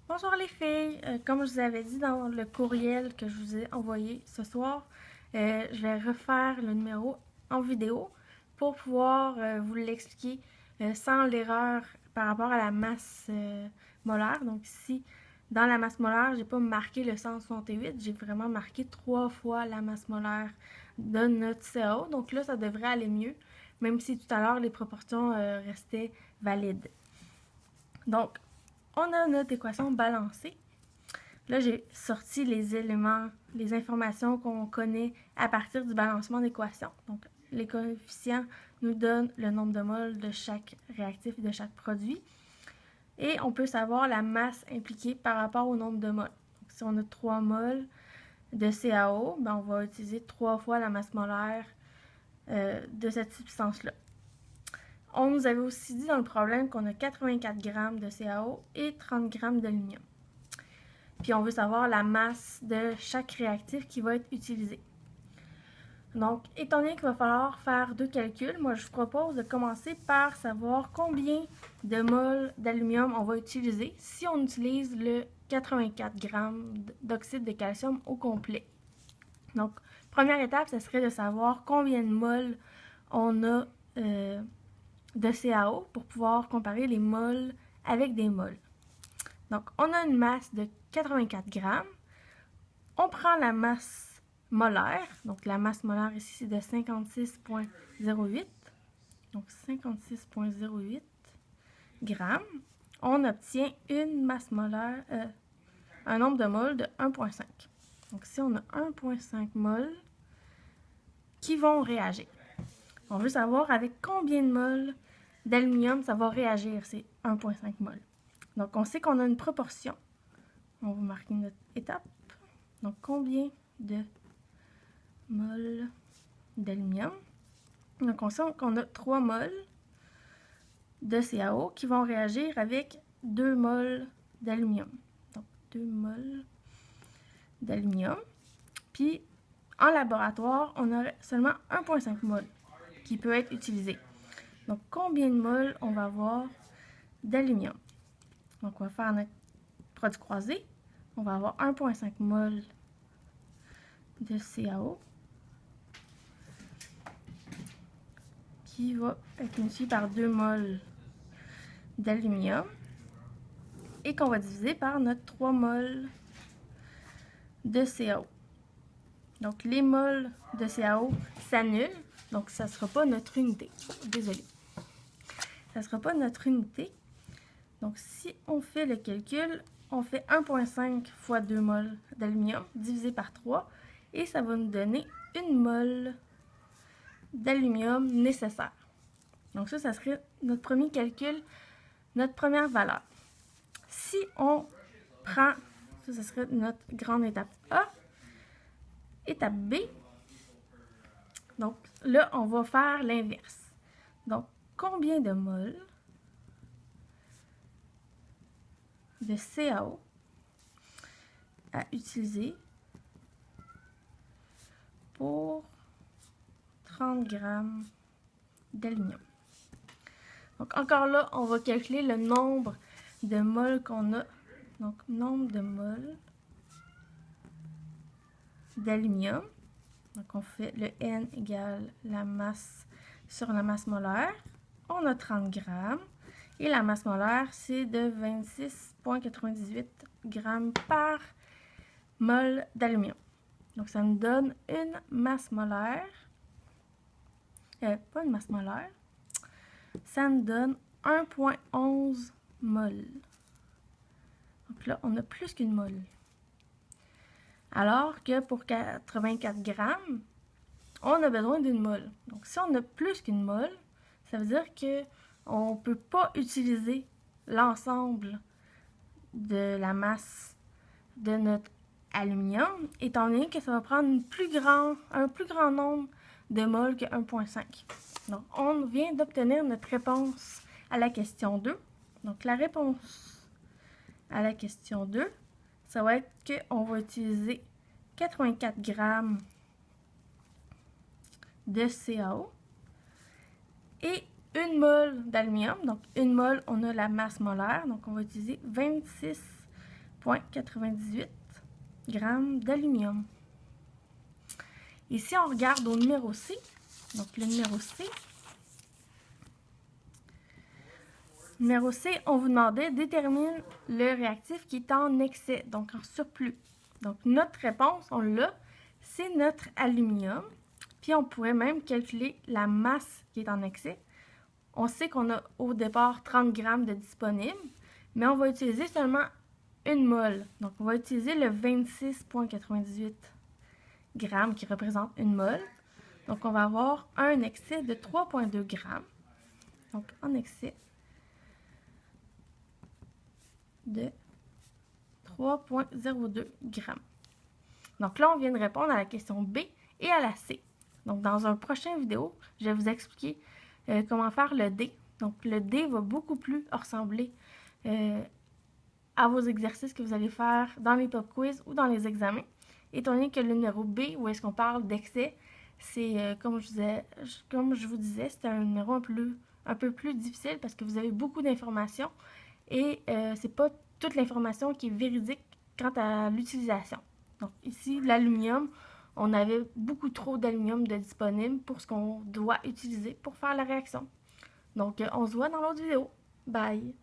Bonjour les filles, comme je vous avais dit dans le courriel que je vous ai envoyé ce soir, je vais refaire le numéro en vidéo pour pouvoir vous l'expliquer sans l'erreur par rapport à la masse molaire. Donc ici, dans la masse molaire, j'ai pas marqué le 168, j'ai vraiment marqué 3 fois la masse molaire de notre CaO. Donc là, ça devrait aller mieux, même si tout à l'heure, les proportions restaient valides. Donc, on a notre équation balancée. Là, j'ai sorti les éléments, les informations qu'on connaît à partir du balancement d'équation. Donc, les coefficients nous donnent le nombre de moles de chaque réactif et de chaque produit. Et on peut savoir la masse impliquée par rapport au nombre de moles. Donc, si on a 3 moles de CaO, ben on va utiliser 3 fois la masse molaire de cette substance-là. On nous avait aussi dit dans le problème qu'on a 84 g de CaO et 30 g d'aluminium. Puis on veut savoir la masse de chaque réactif qui va être utilisé. Donc, étant donné qu'il va falloir faire deux calculs, moi je vous propose de commencer par savoir combien de moles d'aluminium on va utiliser si on utilise le 84 g d'oxyde de calcium au complet. Donc, première étape, ce serait de savoir combien de moles on a de CaO pour pouvoir comparer les moles avec des moles. Donc, on a une masse de 84 grammes. On prend la masse molaire. Donc, la masse molaire ici, c'est de 56,08. Donc, 56,08 grammes. On obtient une masse molaire, un nombre de moles de 1,5. Donc, ici, on a 1,5 moles qui vont réagir. On veut savoir avec combien de moles d'aluminium ça va réagir, ces 1,5 moles. Donc, on sait qu'on a une proportion. On va marquer notre étape. Donc, combien de moles d'aluminium? Donc, on sait qu'on a 3 moles de CaO qui vont réagir avec 2 moles d'aluminium. Donc, 2 moles d'aluminium. Puis, en laboratoire, on aurait seulement 1,5 moles qui peut être utilisé. Donc, combien de moles on va avoir d'aluminium? Donc, on va faire notre produit croisé. On va avoir 1,5 moles de CaO qui va être multiplié par 2 moles d'aluminium et qu'on va diviser par notre 3 moles de CaO. Donc, les moles de CaO s'annulent, donc ça ne sera pas notre unité. Désolée. Ça ne sera pas notre unité. Donc, si on fait le calcul, on fait 1,5 fois 2 moles d'aluminium divisé par 3 et ça va nous donner 1 mole d'aluminium nécessaire. Donc, ça serait notre premier calcul, notre première valeur. Si on prend, ça serait notre grande étape A, étape B, donc là, on va faire l'inverse. Donc, combien de moles de CaO à utiliser pour 30 g d'aluminium? Donc, encore là, on va calculer le nombre de moles qu'on a. Donc, nombre de moles d'aluminium. Donc, on fait le N égale la masse sur la masse molaire. On a 30 grammes. Et la masse molaire, c'est de 26,98 grammes par mol d'aluminium. Donc, ça nous donne une masse molaire. Pas une masse molaire. Ça nous donne 1,11 mol. Donc là, on a plus qu'une mol. Alors que pour 84 grammes, on a besoin d'une mole. Donc, si on a plus qu'une mole, ça veut dire qu'on ne peut pas utiliser l'ensemble de la masse de notre aluminium, étant donné que ça va prendre un plus grand nombre de moles que 1,5. Donc, on vient d'obtenir notre réponse à la question 2. Donc, la réponse à la question 2, ça va être qu'on va utiliser 84 grammes de CaO et 1 mole d'aluminium. Donc, 1 mole, on a la masse molaire. Donc, on va utiliser 0,98 g d'aluminium. Et si on regarde au numéro C, donc le numéro C, on vous demandait détermine le réactif qui est en excès, donc en surplus. Donc notre réponse, on l'a, c'est notre aluminium. Puis on pourrait même calculer la masse qui est en excès. On sait qu'on a au départ 30 g de disponible, mais on va utiliser seulement une mole. Donc on va utiliser le 26,98 g qui représente une mole. Donc on va avoir un excès de 3,2 g. Donc en excès de 3,02 g. Donc là, on vient de répondre à la question B et à la C. Donc dans un prochain vidéo, je vais vous expliquer comment faire le D. Donc le D va beaucoup plus ressembler à vos exercices que vous allez faire dans les top quiz ou dans les examens. Étant donné que le numéro B, où est-ce qu'on parle d'excès, c'est comme je vous disais, c'est un numéro un peu plus difficile parce que vous avez beaucoup d'informations et c'est pas toute l'information qui est véridique quant à l'utilisation. Donc ici, l'aluminium, on avait beaucoup trop d'aluminium de disponible pour ce qu'on doit utiliser pour faire la réaction. Donc on se voit dans l'autre vidéo. Bye!